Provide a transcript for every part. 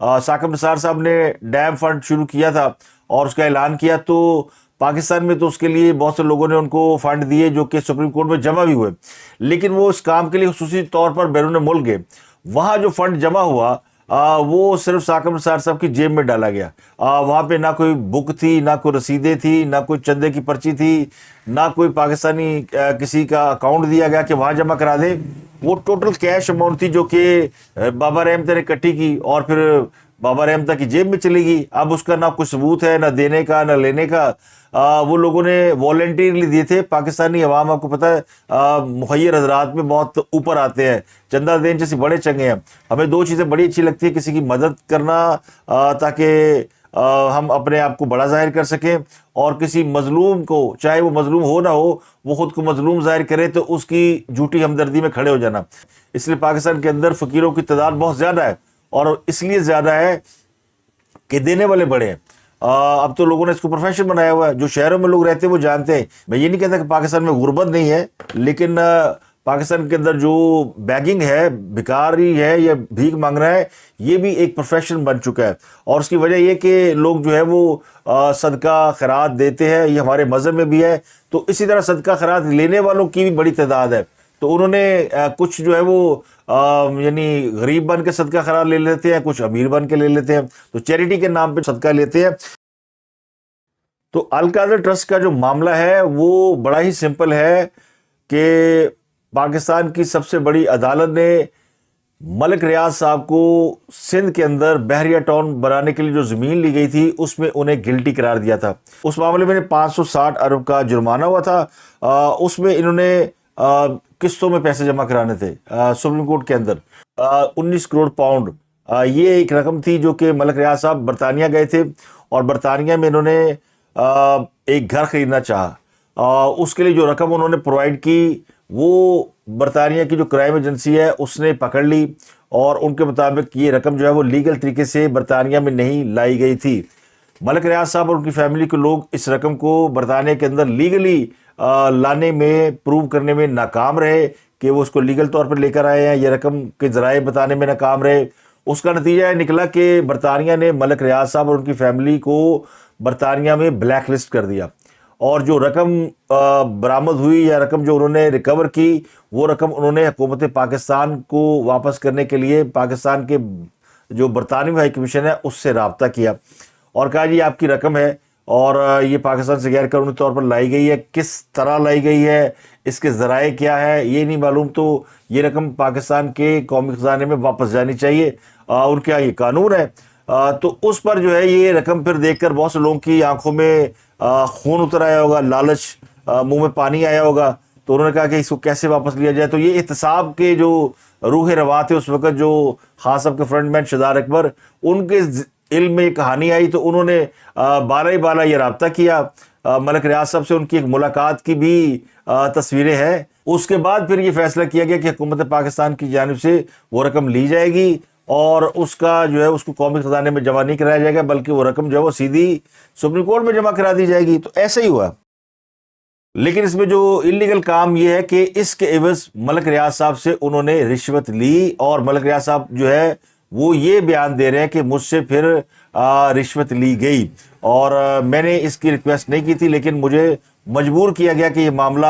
ثاقب نثار صاحب نے dam fund شروع کیا تھا اور اس کا اعلان کیا، تو پاکستان میں تو اس کے لیے بہت سے لوگوں نے ان کو فنڈ دیے جو کہ سپریم کورٹ میں جمع بھی ہوئے، لیکن وہ اس کام کے لیے خصوصی طور پر بیرون ملک گئے۔ وہاں جو فنڈ جمع ہوا وہ صرف ثاقب نثار صاحب کی جیب میں ڈالا گیا۔ وہاں پہ نہ کوئی بک تھی، نہ کوئی رسیدیں تھی، نہ کوئی چندے کی پرچی تھی، نہ کوئی پاکستانی کسی کا اکاؤنٹ دیا گیا کہ وہاں جمع کرا دے۔ وہ ٹوٹل کیش اماؤنٹ تھی جو کہ بابا رحمتہ نے اکٹھی کی اور پھر بابا رحمتہ کی جیب میں چلی گئی۔ اب اس کا نہ کوئی ثبوت ہے، نہ دینے کا نہ لینے کا۔ وہ لوگوں نے والنٹیرلی دیے تھے۔ پاکستانی عوام آپ کو پتہ ہے مخیر حضرات میں بہت اوپر آتے ہیں، چندہ دین جیسے بڑے چنگے ہیں۔ ہمیں دو چیزیں بڑی اچھی لگتی ہیں، کسی کی مدد کرنا تاکہ ہم اپنے آپ کو بڑا ظاہر کر سکیں، اور کسی مظلوم کو، چاہے وہ مظلوم ہو نہ ہو، وہ خود کو مظلوم ظاہر کرے تو اس کی جھوٹی ہمدردی میں کھڑے ہو جانا۔ اس لیے پاکستان کے اندر فقیروں کی تعداد بہت زیادہ ہے، اور اس لیے زیادہ ہے کہ دینے والے بڑے ہیں۔ اب تو لوگوں نے اس کو پروفیشن بنایا ہوا ہے۔ جو شہروں میں لوگ رہتے ہیں وہ جانتے ہیں۔ میں یہ نہیں کہتا کہ پاکستان میں غربت نہیں ہے، لیکن پاکستان کے اندر جو بیگنگ ہے، بھکاری ہے یا بھیک مانگنا ہے، یہ بھی ایک پروفیشن بن چکا ہے۔ اور اس کی وجہ یہ کہ لوگ جو ہے وہ صدقہ خیرات دیتے ہیں، یہ ہمارے مذہب میں بھی ہے۔ تو اسی طرح صدقہ خیرات لینے والوں کی بھی بڑی تعداد ہے۔ تو انہوں نے کچھ جو ہے وہ یعنی غریب بن کے صدقہ خیرات لے لیتے ہیں، کچھ امیر بن کے لے لیتے ہیں، تو چیریٹی کے نام پہ صدقہ لیتے ہیں۔ تو القادر ٹرسٹ کا جو معاملہ ہے وہ بڑا ہی سمپل ہے کہ پاکستان کی سب سے بڑی عدالت نے ملک ریاض صاحب کو سندھ کے اندر بحریہ ٹاؤن بنانے کے لیے جو زمین لی گئی تھی اس میں انہیں گلٹی قرار دیا تھا۔ اس معاملے میں 560 ارب کا جرمانہ ہوا تھا۔ اس میں انہوں نے قسطوں میں پیسے جمع کرانے تھے سپریم کورٹ کے اندر، 19 کروڑ پاؤنڈ۔ یہ ایک رقم تھی جو کہ ملک ریاض صاحب برطانیہ گئے تھے، اور برطانیہ میں انہوں نے ایک گھر خریدنا چاہا۔ اس کے لیے جو رقم انہوں نے پرووائڈ کی وہ برطانیہ کی جو کرائم ایجنسی ہے اس نے پکڑ لی، اور ان کے مطابق یہ رقم جو ہے وہ لیگل طریقے سے برطانیہ میں نہیں لائی گئی تھی۔ ملک ریاض صاحب اور ان کی فیملی کے لوگ اس رقم کو برطانیہ کے اندر لیگلی لانے میں، پروو کرنے میں ناکام رہے کہ وہ اس کو لیگل طور پر لے کر آئے ہیں، یہ رقم کے ذرائع بتانے میں ناکام رہے۔ اس کا نتیجہ یہ نکلا کہ برطانیہ نے ملک ریاض صاحب اور ان کی فیملی کو برطانیہ میں بلیک لسٹ کر دیا، اور جو رقم برآمد ہوئی یا رقم جو انہوں نے ریکور کی، وہ رقم انہوں نے حکومت پاکستان کو واپس کرنے کے لیے پاکستان کے جو برطانوی ہائی کمیشن ہے اس سے رابطہ کیا، اور کہا جی آپ کی رقم ہے، اور یہ پاکستان سے غیر قانونی طور پر لائی گئی ہے۔ کس طرح لائی گئی ہے، اس کے ذرائع کیا ہے، یہ نہیں معلوم، تو یہ رقم پاکستان کے قومی خزانے میں واپس جانی چاہیے، ان کے یہاں یہ قانون ہے۔ تو اس پر جو ہے یہ رقم پھر دیکھ کر بہت سے لوگوں کی آنکھوں میں خون اتر آیا ہوگا، لالچ، منہ میں پانی آیا ہوگا، تو انہوں نے کہا کہ اس کو کیسے واپس لیا جائے۔ تو یہ احتساب کے جو روح رواں تھے اس وقت، جو خاص صاحب کے فرنٹ مین شہزاد اکبر، ان کے علم میں یہ کہانی آئی، تو انہوں نے بالا ہی بالا یہ رابطہ کیا ملک ریاض صاحب سے۔ ان کی ایک ملاقات کی بھی تصویریں ہیں۔ اس کے بعد پھر یہ فیصلہ کیا گیا کہ حکومت پاکستان کی جانب سے وہ رقم لی جائے گی، اور اس کا جو ہے اس کو قومی خزانے میں جمع نہیں کرایا جائے گا، بلکہ وہ رقم جو ہے وہ سیدھی سپریم کورٹ میں جمع کرا دی جائے گی۔ تو ایسا ہی ہوا۔ لیکن اس میں جو انلیگل کام یہ ہے کہ اس کے عوض ملک ریاض صاحب سے انہوں نے رشوت لی، اور ملک ریاض صاحب جو ہے وہ یہ بیان دے رہے ہیں کہ مجھ سے پھر رشوت لی گئی، اور میں نے اس کی ریکویسٹ نہیں کی تھی، لیکن مجھے مجبور کیا گیا کہ یہ معاملہ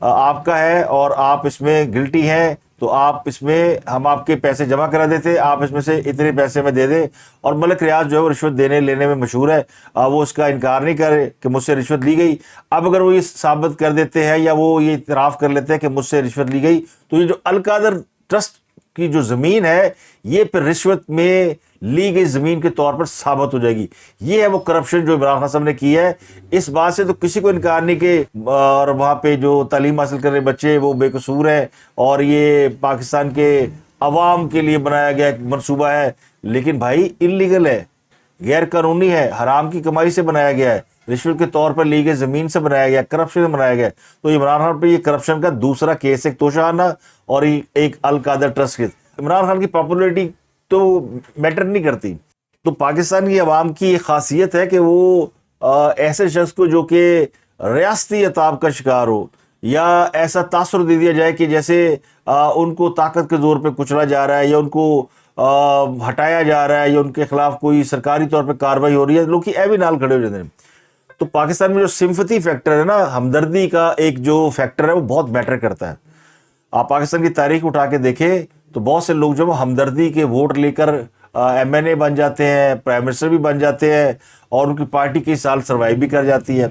آپ کا ہے اور آپ اس میں گلٹی ہیں، تو آپ اس میں، ہم آپ کے پیسے جمع کرا دیتے، آپ اس میں سے اتنے پیسے میں دے دیں۔ اور ملک ریاض جو ہے وہ رشوت دینے لینے میں مشہور ہے، وہ اس کا انکار نہیں کرے کہ مجھ سے رشوت لی گئی۔ اب اگر وہ یہ ثابت کر دیتے ہیں یا وہ یہ اعتراف کر لیتے ہیں کہ مجھ سے رشوت لی گئی، تو یہ جو القادر ٹرسٹ کی جو زمین ہے یہ پھر رشوت میں لی گئی زمین کے طور پر ثابت ہو جائے گی۔ یہ ہے وہ کرپشن جو عمران خان صاحب نے کی ہے۔ اس بات سے تو کسی کو انکار نہیں کہ اور وہاں پہ جو تعلیم حاصل کر رہے بچے وہ بے قصور ہیں، اور یہ پاکستان کے عوام کے لیے بنایا گیا ایک منصوبہ ہے، لیکن بھائی انلیگل ہے، غیر قانونی ہے، حرام کی کمائی سے بنایا گیا ہے، رشوت کے طور پر لی گئی زمین سے بنایا گیا، کرپشن سے بنایا گیا۔ تو عمران خان پہ یہ کرپشن کا دوسرا کیس، ایک توشہ اور ایک القادر ٹرسٹ کیس۔ عمران خان کی پاپولرٹی تو میٹر نہیں کرتی۔ تو پاکستان کی عوام کی یہ خاصیت ہے کہ وہ ایسے شخص کو جو کہ ریاستی عتاب کا شکار ہو، یا ایسا تاثر دے دیا جائے کہ جیسے ان کو طاقت کے زور پہ کچلا جا رہا ہے، یا ان کو ہٹایا جا رہا ہے یا ان کے خلاف کوئی سرکاری طور پہ کاروائی ہو رہی ہے، لوگ بھی نال کھڑے ہو جاتے ہیں۔ تو پاکستان میں جو سمپتھی فیکٹر ہے نا، ہمدردی کا ایک جو فیکٹر ہے، وہ بہت میٹر کرتا ہے۔ آپ پاکستان کی تاریخ اٹھا کے دیکھیں تو بہت سے لوگ جو ہمدردی کے ووٹ لے کر ایم این اے بن جاتے ہیں، پرائم منسٹر بھی بن جاتے ہیں، اور ان کی پارٹی کئی سال سروائیو بھی کر جاتی ہے۔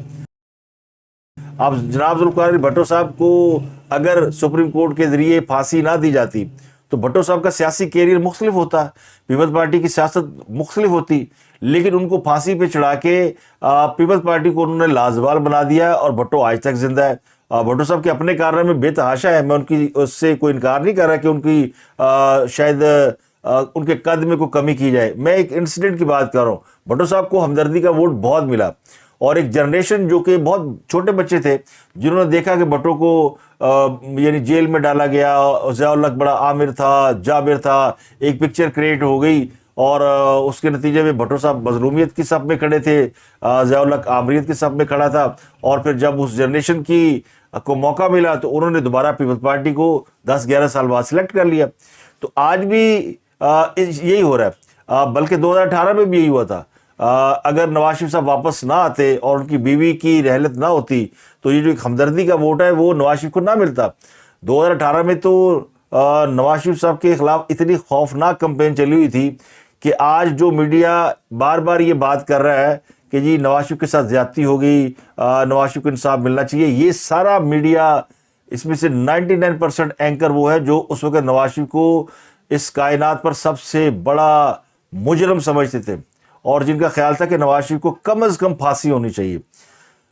اب جناب ذوالفقار علی بھٹو صاحب کو اگر سپریم کورٹ کے ذریعے پھانسی نہ دی جاتی تو بھٹو صاحب کا سیاسی کیریئر مختلف ہوتا، پیپلز پارٹی کی سیاست مختلف ہوتی، لیکن ان کو پھانسی پہ چڑھا کے پیپلز پارٹی کو انہوں نے لازوال بنا دیا، اور بھٹو آج تک زندہ ہے۔ بھٹو صاحب کے اپنے کارنامے بے تحاشا ہے، میں ان کی اس سے کوئی انکار نہیں کر رہا کہ ان کی شاید ان کے قد میں کوئی کمی کی جائے۔ میں ایک انسیڈنٹ کی بات کر رہا ہوں، بھٹو صاحب کو ہمدردی کا ووٹ بہت ملا، اور ایک جنریشن جو کہ بہت چھوٹے بچے تھے جنہوں نے دیکھا کہ بھٹو کو یعنی جیل میں ڈالا گیا، ضیاء الحق بڑا عامر تھا، جابر تھا، ایک پکچر کریٹ ہو گئی، اور اس کے نتیجے میں بھٹو صاحب مظلومیت کی صف میں کھڑے تھے، ضیاء الحق عامریت کی صف میں کھڑا تھا، اور پھر جب اس جنریشن کی کو موقع ملا تو انہوں نے دوبارہ پیپلز پارٹی کو 10-11 سال بعد سلیکٹ کر لیا۔ تو آج بھی یہی ہو رہا ہے، بلکہ 2018 میں بھی یہی ہوا تھا۔ اگر نواز شریف صاحب واپس نہ آتے اور ان کی بیوی کی رحلت نہ ہوتی تو یہ جو ایک ہمدردی کا ووٹ ہے وہ نواز شریف کو نہ ملتا۔ 2018 میں تو نواز شریف صاحب کے خلاف اتنی خوفناک کمپین چلی ہوئی تھی کہ آج جو میڈیا بار بار یہ بات کر رہا ہے کہ جی نواز شریف کے ساتھ زیادتی ہو گئی، نواز شریف کو انصاف ملنا چاہیے، یہ سارا میڈیا، اس میں سے 99% اینکر وہ ہے جو اس وقت نواز شریف کو اس کائنات پر سب سے بڑا مجرم سمجھتے تھے، اور جن کا خیال تھا کہ نواز شریف کو کم از کم پھانسی ہونی چاہیے۔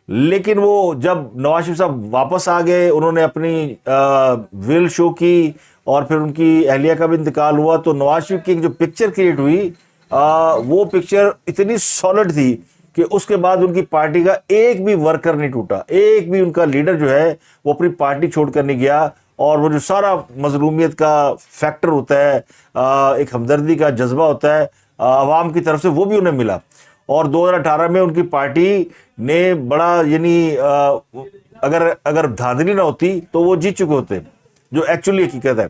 لیکن وہ جب نواز شریف صاحب واپس آ گئے، انہوں نے اپنی ول شو کی، اور پھر ان کی اہلیہ کا بھی انتقال ہوا، تو نواز شریف کی ایک جو پکچر کریٹ ہوئی، وہ پکچر اتنی سالڈ تھی کہ اس کے بعد ان کی پارٹی کا ایک بھی ورکر نہیں ٹوٹا، ایک بھی ان کا لیڈر جو ہے وہ اپنی پارٹی چھوڑ کر نہیں گیا، اور وہ جو سارا مظلومیت کا فیکٹر ہوتا ہے، ایک ہمدردی کا جذبہ ہوتا ہے عوام کی طرف سے، وہ بھی انہیں ملا۔ اور 2018 میں ان کی پارٹی نے بڑا یعنی اگر دھاندلی نہ ہوتی تو وہ جیت چکے ہوتے، جو ایکچولی حقیقت ہے۔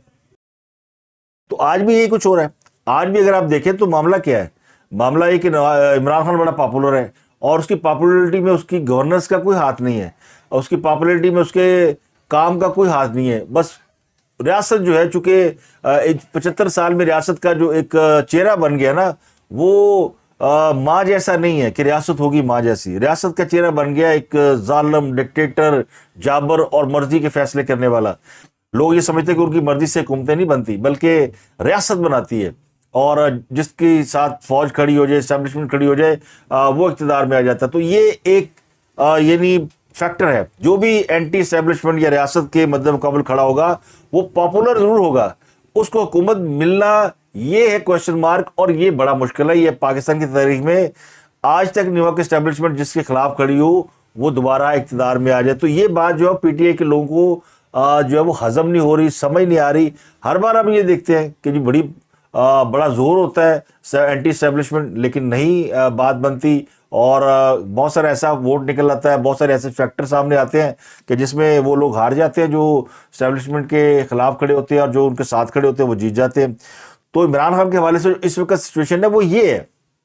تو آج بھی یہی کچھ ہو رہا ہے۔ آج بھی اگر آپ دیکھیں تو معاملہ کیا ہے، معاملہ یہ کہ عمران خان بڑا پاپولر ہے، اور اس کی پاپولرٹی میں اس کی گورننس کا کوئی ہاتھ نہیں ہے، اور اس کی پاپولرٹی میں اس کے کام کا کوئی ہاتھ نہیں ہے۔ بس ریاست جو ہے، چونکہ 75 سال میں ریاست کا جو ایک چہرہ بن گیا نا، وہ ماں جیسا نہیں ہے کہ ریاست ہوگی ماں جیسی۔ ریاست کا چہرہ بن گیا ایک ظالم ڈکٹیٹر، جابر اور مرضی کے فیصلے کرنے والا۔ لوگ یہ سمجھتے ہیں کہ ان کی مرضی سے حکومتیں نہیں بنتی، بلکہ ریاست بناتی ہے، اور جس کے ساتھ فوج کھڑی ہو جائے، اسٹیبلشمنٹ کھڑی ہو جائے، وہ اقتدار میں آ جاتا ہے۔ تو یہ ایک یعنی فیکٹر ہے، جو بھی اینٹی اسٹیبلشمنٹ یا ریاست کے مد مقابل کھڑا ہوگا وہ پاپولر ضرور ہوگا، اس کو حکومت ملنا یہ ہے کوشچن مارک، اور یہ بڑا مشکل ہے۔ یہ پاکستان کی تاریخ میں آج تک نہیں ہوا کہ اسٹیبلشمنٹ جس کے خلاف کھڑی ہو وہ دوبارہ اقتدار میں آ جائے۔ تو یہ بات جو ہے پی ٹی آئی کے لوگوں کو جو ہے وہ ہضم نہیں ہو رہی، سمجھ نہیں آ رہی۔ ہر بار ہم یہ دیکھتے ہیں کہ جی بڑا زور ہوتا ہے اینٹی اسٹیبلشمنٹ، لیکن نہیں بات بنتی، اور بہت سارا ایسا ووٹ نکل آتا ہے، بہت سارے ایسے فیکٹر سامنے آتے ہیں کہ جس میں وہ لوگ ہار جاتے ہیں جو اسٹیبلشمنٹ کے خلاف کھڑے ہوتے ہیں، اور جو ان کے ساتھ کھڑے ہوتے ہیں وہ جیت جاتے ہیں۔ تو عمران خان کے حوالے سے اس وقت سچویشن ہے وہ یہ ہے،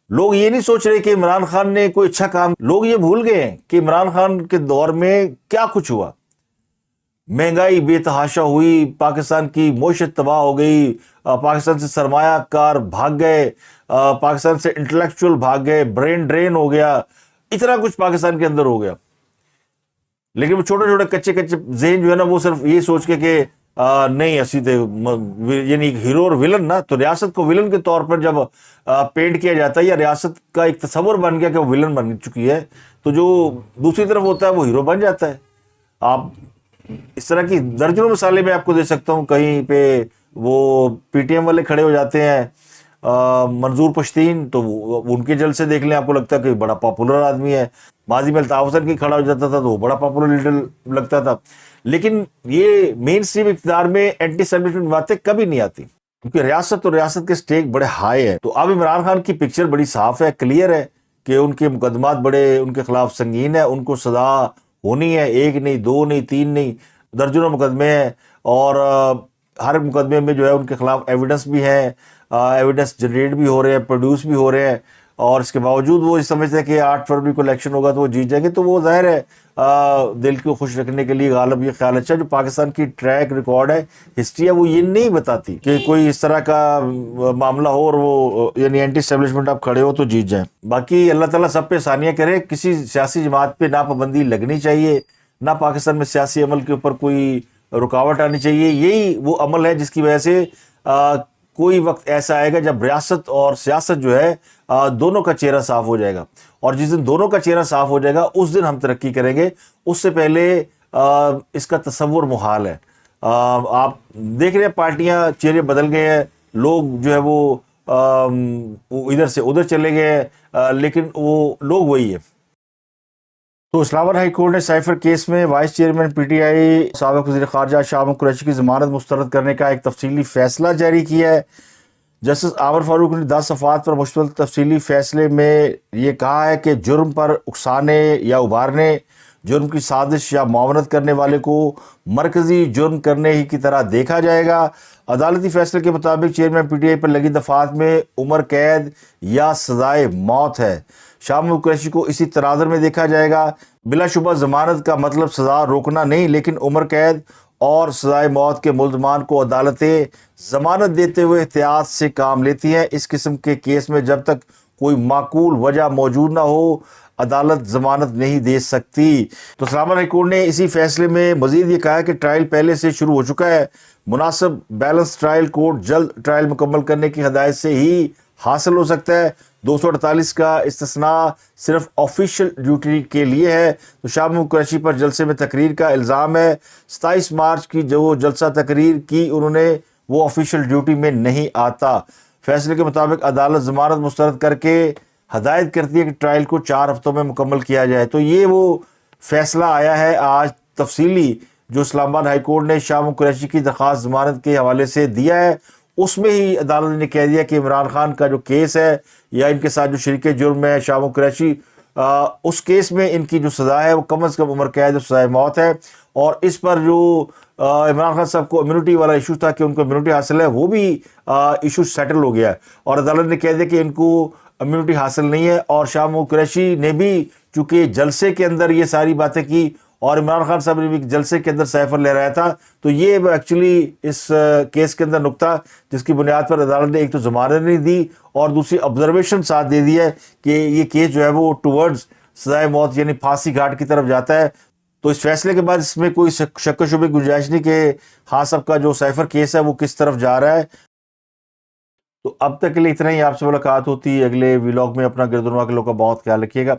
لوگ یہ نہیں سوچ رہے کہ عمران خان نے کوئی اچھا کام، لوگ یہ بھول گئے ہیں کہ عمران خان کے دور میں کیا کچھ ہوا۔ مہنگائی بے تحاشا ہوئی، پاکستان کی معیشت تباہ ہو گئی، پاکستان سے سرمایہ کار بھاگ گئے، پاکستان سے انٹلیکچوئل بھاگ گئے، برین ڈرین ہو گیا، اتنا کچھ پاکستان کے اندر ہو گیا۔ لیکن وہ چھوٹے چھوٹے کچے ذہن جو ہے نا، وہ صرف یہ سوچ کے کہ نہیں اسی تھے، یعنی ہیرو اور ولن نا، تو ریاست کو ولن کے طور پر جب پینٹ کیا جاتا ہے، یا ریاست کا ایک تصور بن گیا کہ وہ ولن بن چکی ہے، تو جو دوسری طرف ہوتا ہے وہ ہیرو بن جاتا ہے۔ آپ اس طرح کی درجنوں مثالیں میں آپ کو دے سکتا ہوں۔ کہیں پہ وہ پی ٹی ایم والے کھڑے ہو جاتے ہیں، منظور پشتین، تو ان کے جلسے دیکھ لیں، آپ کو لگتا ہے کہ بڑا پاپولر آدمی ہے۔ ماضی میں الطاف حسن کی کھڑا ہو جاتا تھا تو وہ بڑا پاپولر لیڈر لگتا تھا۔ لیکن یہ مین اسٹریم اقتدار میں اینٹی اسٹیبلشمنٹ باتیں کبھی نہیں آتی، کیونکہ ریاست اور ریاست کے سٹیک بڑے ہائی ہے۔ تو اب عمران خان کی پکچر بڑی صاف ہے، کلیئر ہے کہ ان کے مقدمات بڑے ان کے خلاف سنگین ہے، ان کو سزا ہونی ہے، 1 نہیں 2 نہیں 3 نہیں، درجنوں مقدمے ہیں، اور ہر مقدمے میں جو ہے ان کے خلاف ایویڈنس بھی ہے، ایویڈنس جنریٹ بھی ہو رہے ہیں، پروڈیوس بھی ہو رہے ہیں، اور اس کے باوجود وہ سمجھتے ہیں کہ 8 فروری کو الیکشن ہوگا تو وہ جیت جائیں گے، تو وہ ظاہر ہے دل کو خوش رکھنے کے لیے غالب یہ خیال اچھا جو پاکستان کی ٹریک ریکارڈ ہے، ہسٹری ہے، وہ یہ نہیں بتاتی کہ کوئی اس طرح کا معاملہ ہو اور وہ یعنی اینٹی اسٹیبلشمنٹ آپ کھڑے ہو تو جیت جائیں۔ باقی اللہ تعالیٰ سب پہ آسانیاں کرے، کسی سیاسی جماعت پہ نہ پابندی لگنی چاہیے، نہ پاکستان میں سیاسی عمل کے اوپر کوئی رکاوٹ آنی چاہیے۔ یہی وہ عمل ہے جس کی وجہ سے کوئی وقت ایسا آئے گا جب ریاست اور سیاست جو ہے دونوں کا چہرہ صاف ہو جائے گا، اور جس دن دونوں کا چہرہ صاف ہو جائے گا اس دن ہم ترقی کریں گے، اس سے پہلے اس کا تصور محال ہے۔ آپ دیکھ رہے ہیں پارٹیاں چہرے بدل گئے ہیں، لوگ جو ہے وہ ادھر سے ادھر چلے گئے ہیں، لیکن وہ لوگ وہی ہے۔ تو اسلام آباد ہائی کورٹ نے سائفر کیس میں vice chairman P T I سابق وزیر خارجہ شاہ محمود قریشی کی ضمانت مسترد کرنے کا ایک تفصیلی فیصلہ جاری کیا ہے۔ جسٹس عامر فاروق نے 10 صفحات پر مشتمل تفصیلی فیصلے میں یہ کہا ہے کہ جرم پر اکسانے یا ابھارنے، جرم کی سازش یا معاونت کرنے والے کو مرکزی جرم کرنے ہی کی طرح دیکھا جائے گا۔ عدالتی فیصلے کے مطابق چیئرمین پی ٹی آئی پر لگی دفعات میں عمر قید یا سزائے موت ہے۔ شاہ محمود قریشی کو اسی تناظر میں دیکھا جائے گا۔ بلا شبہ ضمانت کا مطلب سزا روکنا نہیں، لیکن عمر قید اور سزائے موت کے ملزمان کو عدالتیں ضمانت دیتے ہوئے احتیاط سے کام لیتی ہیں۔ اس قسم کے کیس میں جب تک کوئی معقول وجہ موجود نہ ہو عدالت ضمانت نہیں دے سکتی۔ تو اسلام آباد ہائی کورٹ نے اسی فیصلے میں مزید یہ کہا ہے کہ ٹرائل پہلے سے شروع ہو چکا ہے، مناسب بیلنس ٹرائل کورٹ جلد ٹرائل مکمل کرنے کی ہدایت سے ہی حاصل ہو سکتا ہے۔ 248 کا استثناء صرف آفیشیل ڈیوٹی کے لیے ہے۔ تو شاہ محمود قریشی پر جلسے میں تقریر کا الزام ہے۔ 27 مارچ کی جو جلسہ تقریر کی انہوں نے، وہ آفیشیل ڈیوٹی میں نہیں آتا۔ فیصلے کے مطابق عدالت ضمانت مسترد کر کے ہدایت کرتی ہے کہ ٹرائل کو 4 ہفتوں میں مکمل کیا جائے۔ تو یہ وہ فیصلہ آیا ہے آج تفصیلی جو اسلام آباد ہائی کورٹ نے شاہ محمود قریشی کی درخواست ضمانت کے حوالے سے دیا ہے۔ اس میں ہی عدالت نے کہہ دیا کہ عمران خان کا جو کیس ہے یا ان کے ساتھ جو شریک جرم ہے شاہ محمود قریشی، اس کیس میں ان کی جو سزا ہے وہ کم از کم عمر قید اور سزائے موت ہے، اور اس پر جو عمران خان صاحب کو امیونٹی والا ایشو تھا کہ ان کو امیونٹی حاصل ہے، وہ بھی ایشو سیٹل ہو گیا ہے، اور عدالت نے کہہ دیا کہ ان کو امیونٹی حاصل نہیں ہے۔ اور شاہ محمود قریشی نے بھی چونکہ جلسے کے اندر یہ ساری باتیں کی، اور عمران خان صاحب نے بھی جلسے کے اندر سائفر لے رہا تھا، تو یہ ایکچولی اس کیس کے اندر نقطہ جس کی بنیاد پر عدالت نے ایک تو ضمانت نہیں دی اور دوسری آبزرویشن ساتھ دے دی ہے کہ یہ کیس جو ہے وہ ٹورڈز سزائے موت یعنی پھانسی گھاٹ کی طرف جاتا ہے۔ تو اس فیصلے کے بعد اس میں کوئی شک و شبے کی گنجائش نہیں کہ خان صاحب کا جو سائفر کیس ہے وہ کس طرف جا رہا ہے۔ تو اب تک کے لیے اتنا ہی، آپ سے ملاقات ہوتی ہے اگلے ولاگ میں۔ اپنا گردنواں کے لوگ کا بہت خیال رکھیے گا۔